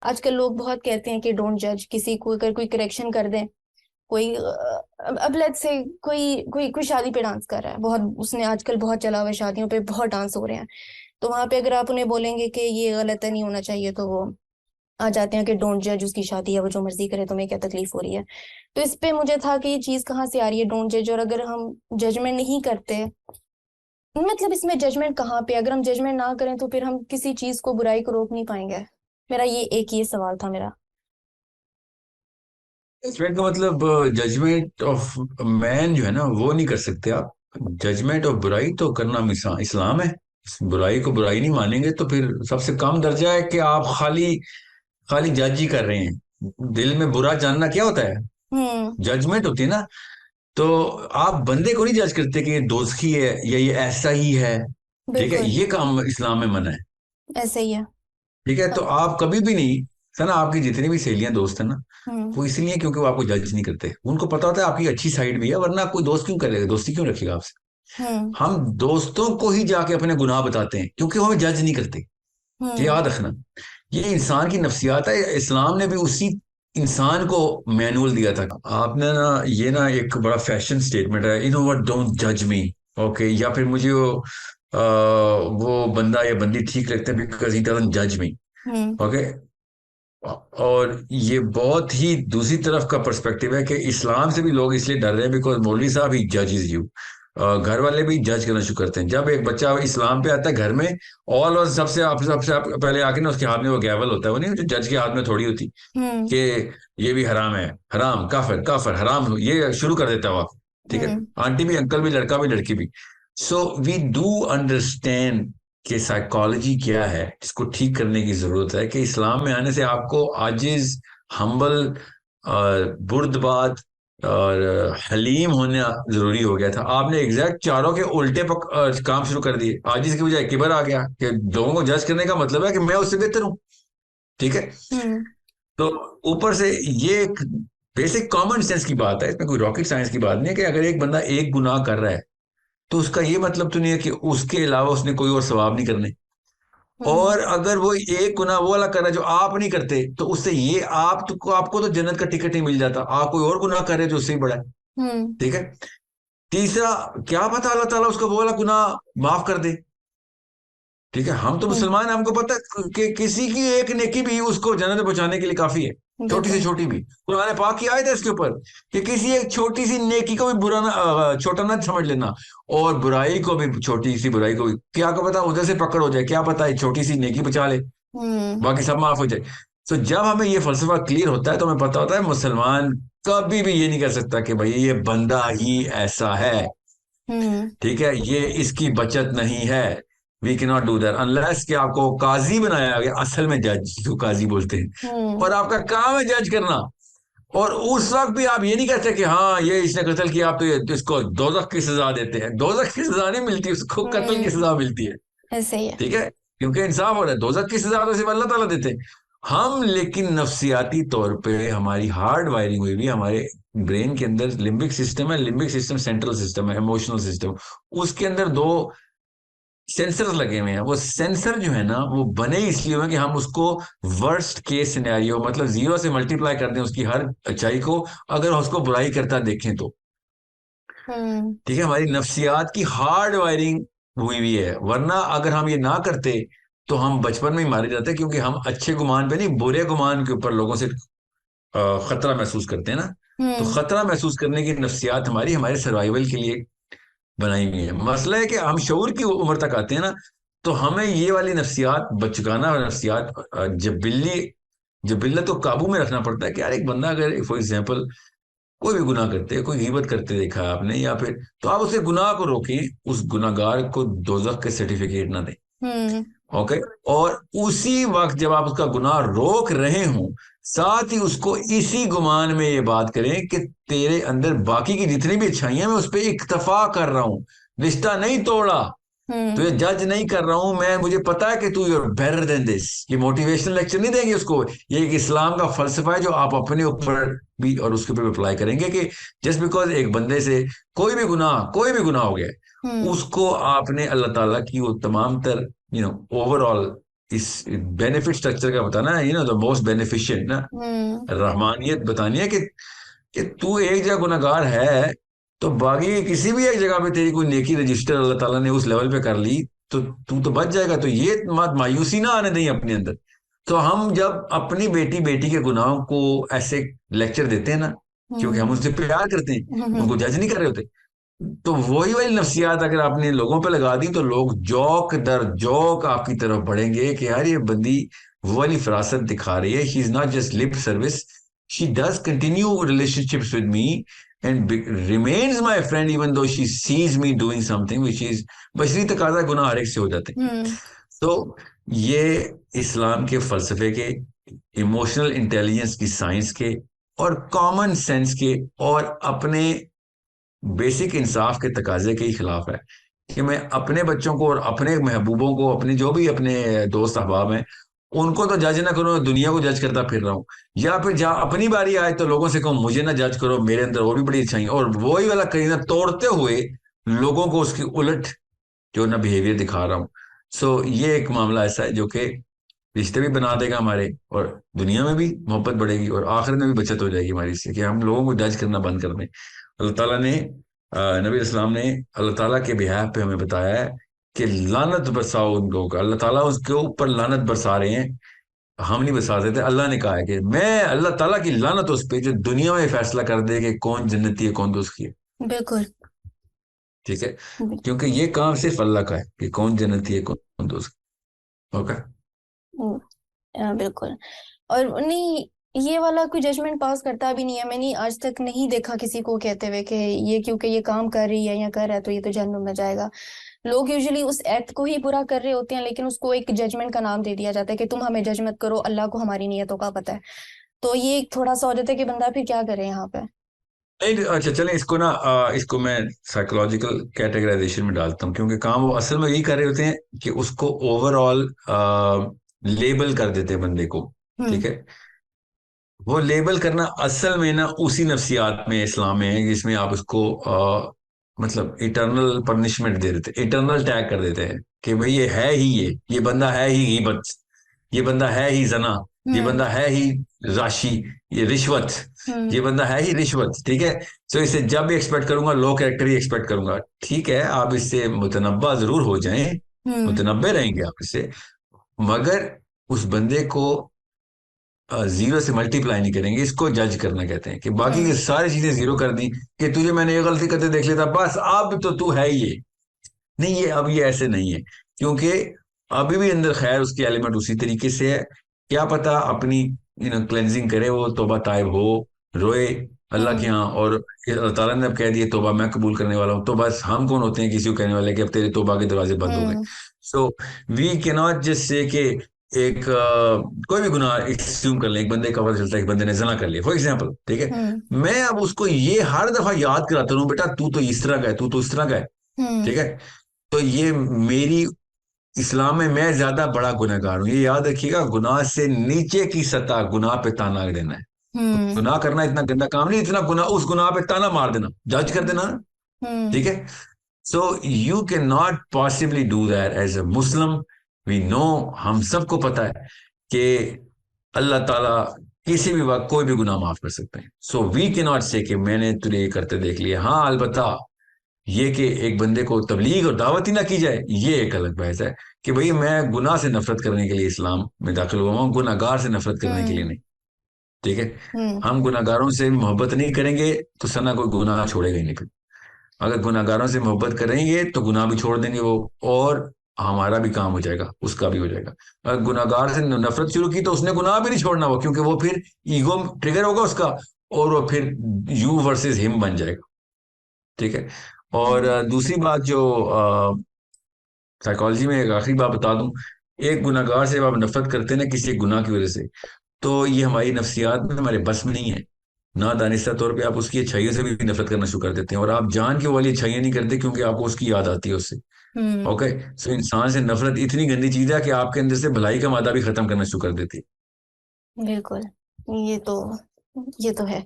आजकल लोग बहुत कहते हैं कि डोंट जज किसी को, अगर कोई करेक्शन कर दे। कोई अब लेट्स से कोई कोई कोई शादी पे डांस कर रहा है, बहुत उसने आजकल बहुत चला हुआ है, शादियों पे बहुत डांस हो रहे हैं। तो वहां पे अगर आप उन्हें बोलेंगे कि ये गलत है, नहीं होना चाहिए, तो वो आ जाते हैं कि डोंट जज, उसकी शादी है, वो जो मर्जी करे, तुम्हें क्या तकलीफ हो रही है। तो इस पे मुझे था कि ये चीज कहाँ से आ रही है डोंट जज, और अगर हम जजमेंट नहीं करते, मतलब इसमें जजमेंट कहाँ पे, अगर हम जजमेंट ना करें तो फिर हम किसी चीज को, बुराई को रोक नहीं पाएंगे। मेरा ये एक ये सवाल था मेरा। जजमेंट का मतलब जजमेंट ऑफ मैन जो है ना वो नहीं कर सकते आप। जजमेंट ऑफ बुराई तो करना इस्लाम है। इस बुराई को बुराई नहीं मानेंगे तो फिर सबसे कम दर्जा है कि आप खाली खाली जज ही कर रहे हैं। दिल में बुरा जानना क्या होता है? हम्म। जजमेंट होती है ना। तो आप बंदे को नहीं जज करते कि ये दोस्ती है या ये ऐसा ही है। ठीक है, बिल्कुल। ये काम इस्लाम में मना है। ऐसे ही है। ठीक है, तो आप कभी भी नहीं, है ना, आपकी जितनी भी सहेलियां दोस्त है ना, हम्म। वो इसलिए क्योंकि वो आपको जज नहीं करते। उनको पता होता है आपकी अच्छी साइड भी है, वरना कोई दोस्त क्यों करेगा, दोस्ती क्यों रखेगा आपसे। हम्म। हम दोस्तों को ही जाके अपने गुनाह बताते हैं क्योंकि वो हमें जज नहीं करते। ये हम्म। याद रखना। ये इंसान की नफ्सियात है। इस्लाम ने भी उसी इंसान को मैनुअल दिया था। आपने ना, ये ना एक बड़ा फैशन स्टेटमेंट है, यू नो व्हाट, डोंट जज मी। ओके, या फिर मुझे वो बंदा या बंदी ठीक लगता है बिकॉज ही डजंट जज मी। हम्म। ओके। और ये बहुत ही दूसरी तरफ का पर्सपेक्टिव है कि इस्लाम से भी लोग इसलिए डर रहे हैं बिकॉज मौलवी साहब ही जजेस यू। घर वाले भी जज करना शुरू करते हैं जब एक बच्चा इस्लाम पे आता है घर में। ऑल और सबसे पहले आके ना उसके हाथ में वो गैवल होता है, वो नहीं जो जज के हाथ में थोड़ी होती हम्म। कि ये भी हराम है, हराम, काफिर काफिर, हराम, ये शुरू कर देता है वो। ठीक है, हम्म। आंटी भी, अंकल भी, लड़का भी, लड़की भी। सो वी डू अंडरस्टैंड कि साइकोलॉजी क्या है, इसको ठीक करने की जरूरत है। कि इस्लाम में आने से आपको आजिज, हम्बल और बुर्दबाद और हलीम होना जरूरी हो गया था। आपने एग्जैक्ट चारों के उल्टे काम शुरू कर दिए। आजिज की बजाय किबर आ गया कि लोगों को जज करने का मतलब है कि मैं उससे बेहतर हूँ। ठीक है। हम्म। तो ऊपर से ये एक बेसिक कॉमन सेंस की बात है, इसमें कोई रॉकेट साइंस की बात नहीं है कि अगर एक बंदा एक गुनाह कर रहा है तो उसका ये मतलब तो नहीं है कि उसके अलावा उसने कोई और सवाब नहीं करने। हम्म। और अगर वो एक गुनाह वो वाला कर रहा है जो आप नहीं करते तो उससे ये आपको तो जन्नत का टिकट ही मिल जाता। आप कोई और गुनाह कर रहे हैं जो उससे ही बड़ा है। हम्म। ठीक है। तीसरा, क्या पता अल्लाह ताला उसका वो वाला गुनाह माफ कर दे। ठीक है, हम तो हम्म। मुसलमान हैं, हमको पता है कि किसी की एक नेकी भी उसको जन्नत पहुंचाने के लिए काफी है। छोटी से बिल्कुल। छोटी भी कुरान पाक की आयत है इसके ऊपर कि किसी एक छोटी सी नेकी को भी बुरा ना, छोटा ना समझ लेना। और बुराई को भी, छोटी सी बुराई को भी, क्या को पता उधर से पकड़ हो जाए, क्या पता है छोटी सी नेकी बचा ले, हम्म। बाकी सब माफ हो जाए। तो जब हमें ये फलसफा क्लियर होता है तो हमें पता होता है मुसलमान कभी भी ये नहीं कर सकता कि भाई ये बंदा ही ऐसा है। हम्म। ठीक है, ये इसकी बचत नहीं है। We can not do that unless कि आपको काजी बनाया गया, असल में जज जिसको काजी बोलते हैं, हम्म। और आपका काम है जज करना। और उस वक्त भी आप ये नहीं कहते कि हाँ ये इसने कत्ल किया, आप तो ये इसको दोजख की सजा देते हैं। दोजख की सजा नहीं मिलती, उसको कत्ल की हम्म। सजा मिलती है। ऐसे ही है। ठीक है, क्योंकि इंसाफ हो रहा है। दोजख की सजा तो सिर्फ अल्लाह ताला देते हैं। हम लेकिन नफ्सियाती तौर पे हमारी हार्ड वायरिंग हुई भी, हमारे ब्रेन के अंदर लिम्बिक सिस्टम है, लिम्बिक सिस्टम सेंट्रल सिस्टम है, इमोशनल सिस्टम। उसके अंदर दो सेंसर लगे हुए हैं। वो सेंसर जो है ना वो बने इसलिए हुए हैं कि हम उसको वर्स्ट केस सिनेरियो, मतलब जीरो से मल्टीप्लाई कर दें उसकी हर अच्छाई को, अगर उसको बुराई करता देखें तो। हम्म। ठीक है, हमारी नफ्सियात की हार्ड वायरिंग हुई हुई है। वरना अगर हम ये ना करते तो हम बचपन में ही मारे जाते, क्योंकि हम अच्छे गुमान पे नहीं, बुरे गुमान के ऊपर लोगों से खतरा महसूस करते हैं ना। तो हम्म। खतरा महसूस करने की नफ्सियात हमारी हमारे सर्वाइवल के लिए बनाई हुई है। मसला है कि हम शऊर की उम्र तक आते हैं ना, तो हमें ये वाली नफ्सियात, बचकाना नफ्सियात, जबिल्लत को काबू में रखना पड़ता है। कि यार एक बंदा अगर फॉर एग्जाम्पल कोई भी गुनाह करते, कोई गीबत करते देखा है आपने, या फिर, तो आप उसे गुनाह को रोकें, उस गुनाहगार को दोजख के सर्टिफिकेट ना दें। हम्म। ओके। और उसी वक्त जब आप उसका गुनाह रोक रहे हो, साथ ही उसको इसी गुमान में ये बात करें कि तेरे अंदर बाकी की जितनी भी अच्छाइयां, मैं उस पर इक्तफा कर रहा हूं, रिश्ता नहीं तोड़ा, तो हम्म। ये जज नहीं कर रहा हूं मैं, मुझे पता है कि तू यूर बेटर देन दिस। ये मोटिवेशनल लेक्चर नहीं देंगे उसको। ये एक इस्लाम का फलसफा है जो आप अपने ऊपर भी और उसके ऊपर अप्लाई करेंगे कि जस्ट बिकॉज एक बंदे से कोई भी गुनाह हो गया है, हम्म। उसको आपने अल्लाह ताला की वो तमाम तर ओवरऑल इस बेनिफिट स्ट्रक्चर का बताना है, द मोस्ट बेनिफिशियंट ना, हम्म। रहमानियत बतानी है कि तू एक जगह गुनहगार है, तो बाकी किसी भी एक जगह पे तेरी कोई नेकी रजिस्टर अल्लाह ताला ने उस लेवल पे कर ली, तो तू तो बच जाएगा। तो ये मत मायूसी ना आने दें अपने अंदर। तो हम जब अपनी बेटी बेटी के गुनाहों को ऐसे लेक्चर देते हैं ना, क्योंकि हम हम्म। उनसे प्यार करते हैं, हम्म। उनको जज नहीं कर रहे होते, तो वही वाली नफ्सियात अगर आपने लोगों पे लगा दी, तो लोग जौक दर जौक आपकी तरफ बढ़ेंगे कि यार ये बंदी वो वाली फरासत दिखा रही है, she is not just lip service, she does continue relationships with me and remains my friend even though she sees me doing something which is, बशरी तकाजा गुनाह हर एक से हो जाते हैं। हम्म। तो ये इस्लाम के फलसफे के, इमोशनल इंटेलिजेंस की साइंस के, और कॉमन सेंस के, और अपने बेसिक इंसाफ के तकाजे के ही खिलाफ है कि मैं अपने बच्चों को और अपने महबूबों को, अपने जो भी अपने दोस्त अहबाब हैं, उनको तो जज ना करो, दुनिया को जज करता फिर रहा हूँ। या फिर जहाँ अपनी बारी आए तो लोगों से कहूँ मुझे ना जज करो, मेरे अंदर और भी बड़ी अच्छाई है, और वही वाला करीना तोड़ते हुए लोगों को उसकी उलट जो ना बिहेवियर दिखा रहा हूँ। सो ये एक मामला ऐसा है जो कि रिश्ते भी बना देगा हमारे, और दुनिया में भी मोहब्बत बढ़ेगी, और आखिरत में भी बचत हो जाएगी हमारी, इससे कि हम लोगों को जज करना बंद कर दें। अल्लाह ताला ने, नबी इस्लाम ने अल्लाह ताला के बिहाफ पे हमें बताया है कि लानत बरसाओ उन लोगों का, अल्लाह ताला उसके ऊपर लानत बरसा रहे हैं। हम नहीं बरसा देते, अल्लाह ने कहा है कि मैं अल्लाह ताला की लानत उस पे जो दुनिया में फैसला कर दे कि कौन जन्नती है कौन दोस्त है। बिल्कुल। ठीक है, क्योंकि ये काम सिर्फ अल्लाह का है कि कौन जन्नती है कौन दोस्त। ओके। बिल्कुल। और नहीं, ये वाला कोई जजमेंट पास करता भी नहीं है। मैंने आज तक नहीं देखा किसी को कहते हुए कि ये क्योंकि ये काम कर रही है या कर रहा है तो ये तो जहन्नुम में जाएगा। लोग यूजुअली उस एक्ट को ही बुरा कर रहे होते हैं, लेकिन उसको एक जजमेंट का नाम दे दिया जाता है कि तुम हमें जज मत करो, अल्लाह को हमारी नीयतों का पता है। तो ये थोड़ा सा हो जाता है कि बंदा फिर क्या करे यहाँ पे। नहीं, अच्छा चलें इसको ना, इसको मैं साइकोलॉजिकल कैटेगराइजेशन में डालता हूँ, क्योंकि काम वो असल में यही कर रहे होते हैं कि उसको ओवरऑल लेबल कर देते हैं बंदे को। हम्म। ठीक है, वो लेबल करना असल में ना उसी नफ्सियात में इस्लाम में है जिसमें आप उसको मतलब इटर्नल पनिशमेंट दे देते, इटर्नल टैग कर देते हैं कि भाई ये है ही, ये बंदा है ही गीबत, ये बंदा है ही जना, ये हम्म। बंदा है ही राशि, ये रिश्वत, हम्म। ये बंदा है ही रिश्वत। ठीक है, तो इसे जब भी एक्सपेक्ट करूंगा लो कैरेक्टर ही एक्सपेक्ट करूंगा। ठीक है, आप इससे मुतनब्बा जरूर हो जाएं, हम्म। मुतनब्बे रहेंगे आप इससे, मगर उस बंदे को जीरो से मल्टीप्लाई नहीं करेंगे। इसको जज करना कहते हैं कि बाकी की हम्म। सारी चीजें जीरो कर दी कि तुझे मैंने ये गलती करते देख लेता, बस अब तो तू है ही ये। नहीं, ये अब ये ऐसे नहीं है, क्योंकि अभी भी अंदर खैर उसकी एलिमेंट उसी तरीके से है। क्या पता अपनी क्लेंजिंग करे, वो तौबा ताइब हो, रोए अल्लाह के हम्म। यहाँ, और अल्लाह ताला ने अब कह दिया तौबा मैं कबूल करने वाला हूँ, तो बस हम कौन होते हैं किसी को कहने वाले कि अब तेरे तौबा के दरवाजे बंद हो गए। Hmm. So we can not just say कि एक कोई भी गुनाह एक्सट्यूम कर ले, एक बंदे का पता चलता है कि बंदे ने जना कर लिया फॉर एग्जाम्पल, ठीक है, हम्म। मैं अब उसको ये हर दफा याद कराता हूँ बेटा तू तो इस तरह का है, तू तो इस तरह का है। हम्म। ठीक है, तो ये मेरी इस्लाम में मैं ज्यादा बड़ा गुनहगार हूं, ये याद रखिएगा। गुनाह से नीचे की सतह गुनाह पे ताना देना है। हम्म। गुनाह करना इतना गंदा काम नहीं, इतना गुनाह उस गुनाह पे ताना मार देना, जज कर देना ना। हम्म। ठीक है, so you can not possibly do that as a Muslim. We know, हम सबको पता है कि अल्लाह ताला किसी भी वक्त कोई भी गुनाह माफ कर सकते हैं। सो वी कैन नॉट से कि मैंने तुझे ये करते देख लिया। हाँ अलबत्ता ये कि एक बंदे को तबलीग और दावत ही ना की जाए, ये एक अलग बहस है कि भाई मैं गुनाह से नफरत करने के लिए इस्लाम में दाखिल हुआ हूँ, गुनाहगार से नफरत करने के लिए हम्म। नहीं। ठीक है, हम्म। हम गुनाहगारों से मोहब्बत नहीं करेंगे तो सना कोई गुनाह छोड़ेगा ही नहीं फिर। अगर गुनाहगारों से मोहब्बत करेंगे तो गुनाह भी छोड़ देंगे वो, और हमारा भी काम हो जाएगा, उसका भी हो जाएगा। अगर गुनाहगार से नफरत शुरू की तो उसने गुनाह भी नहीं छोड़ना वो, क्योंकि वो फिर ईगो ट्रिगर होगा उसका, और वो फिर यू वर्सेस हिम बन जाएगा। ठीक है, और हम्म। दूसरी बात जो साइकोलॉजी में एक आखिरी बात बता दूं, एक गुनाहगार से जब आप नफरत करते हैं ना किसी एक गुनाह की वजह से, तो ये हमारी नफ्सियात में हमारे बस में नहीं है। ना दानिस्ता तौर पे आप उसकी अच्छाइयों से भी नफरत करना शुरू कर देते हैं, और आप जान के वो वाली अच्छाइयां नहीं करते क्योंकि आपको उसकी याद आती है उससे। हम्म। ओके, सो इंसान से नफरत इतनी गंदी चीज है कि आपके अंदर से भलाई का मादा भी खत्म करना शुरू कर देती है। बिल्कुल। ये तो ये तो है।